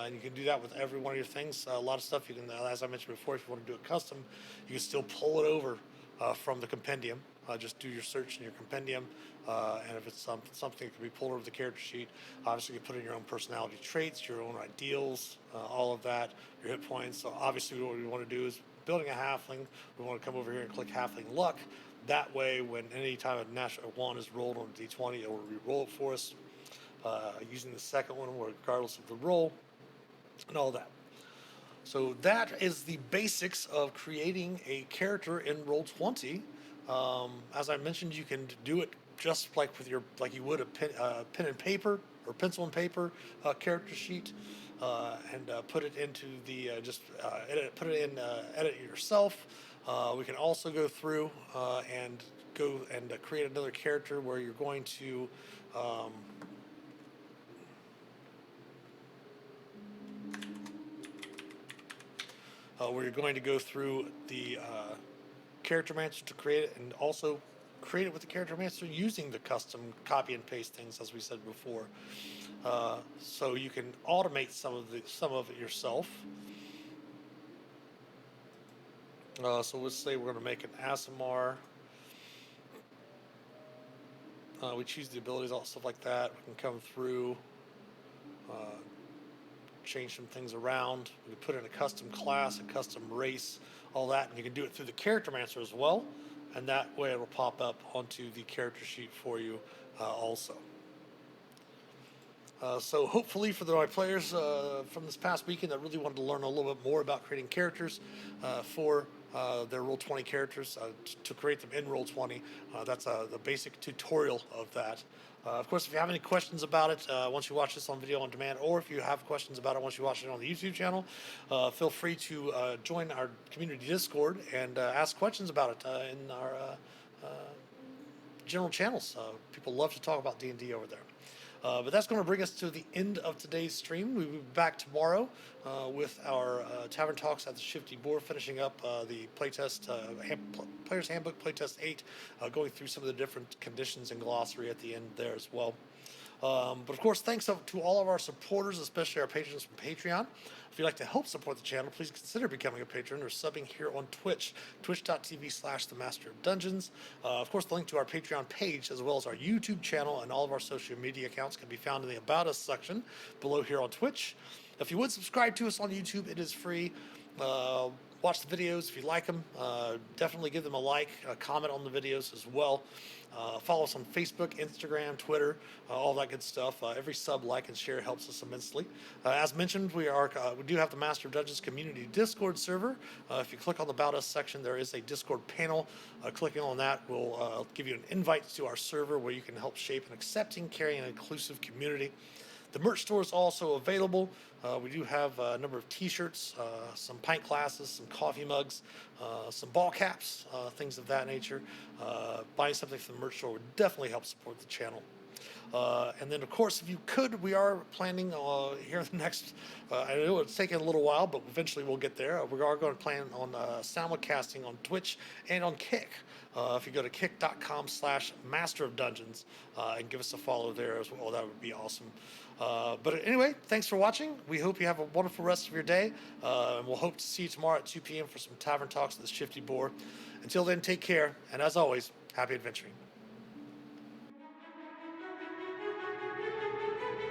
And you can do that with every one of your things. A lot of stuff you can, as I mentioned before, if you want to do it custom, you can still pull it over from the compendium. Just do your search in your compendium, and if it's something that can be pulled over the character sheet, obviously you put in your own personality traits, your own ideals, all of that, your hit points. So obviously what we want to do is building a halfling, we want to come over here and click halfling luck. That way, when any time a natural one is rolled on a d20, it will re-roll it for us. Using the second one, regardless of the roll, and all that. So that is the basics of creating a character in Roll20. As I mentioned, you can do it just like with like you would a pen and paper or pencil and paper character sheet, and put it into the put it in edit it yourself. We can also go through and create another character where you're going to go through the character manager to create it, and also create it with the character manager using the custom copy and paste things, as we said before. So you can automate some of it yourself. So let's say we're going to make an Asimar. We choose the abilities, all stuff like that. We can come through, change some things around. We can put in a custom class, a custom race, all that, and you can do it through the character manager as well, and that way it will pop up onto the character sheet for you also. So hopefully for my players from this past weekend that really wanted to learn a little bit more about creating characters for their Roll20 characters, to create them in Roll20, that's the basic tutorial of that. Of course, if you have any questions about it once you watch this on video on demand, or if you have questions about it once you watch it on the YouTube channel, feel free to join our community Discord and ask questions about it in our general channels. People love to talk about D&D over there. But that's going to bring us to the end of today's stream. We'll be back tomorrow with our Tavern Talks at the Shifty Board, finishing up the playtest, Player's Handbook Playtest 8, going through some of the different conditions and glossary at the end there as well. But of course, thanks to all of our supporters, especially our patrons from Patreon. If you'd like to help support the channel, please consider becoming a patron or subbing here on Twitch, twitch.tv/themasterofdungeons. Of course, the link to our Patreon page, as well as our YouTube channel and all of our social media accounts, can be found in the About Us section below here on Twitch. If you would subscribe to us on YouTube, it is free. Watch the videos if you like them. Definitely give them a like, comment on the videos as well. Follow us on Facebook, Instagram, Twitter, all that good stuff. Every sub, like, and share helps us immensely. As mentioned, we do have the Master of Dungeons Community Discord server. If you click on the About Us section, there is a Discord panel. Clicking on that will give you an invite to our server where you can help shape an accepting, caring, and inclusive community. The merch store is also available. We do have a number of t-shirts, some pint glasses, some coffee mugs, some ball caps, things of that nature. Buying something from the merch store would definitely help support the channel. And then, of course, if you could, we are planning here in the next, I know it's taking a little while, but eventually we'll get there. We are going to plan on simulcasting on Twitch and on Kick. If you go to kick.com/masterofdungeons and give us a follow there as well, that would be awesome. But anyway, thanks for watching. We hope you have a wonderful rest of your day. And we'll hope to see you tomorrow at 2 p.m. for some Tavern Talks at the Shifty Board. Until then, take care. And as always, happy adventuring.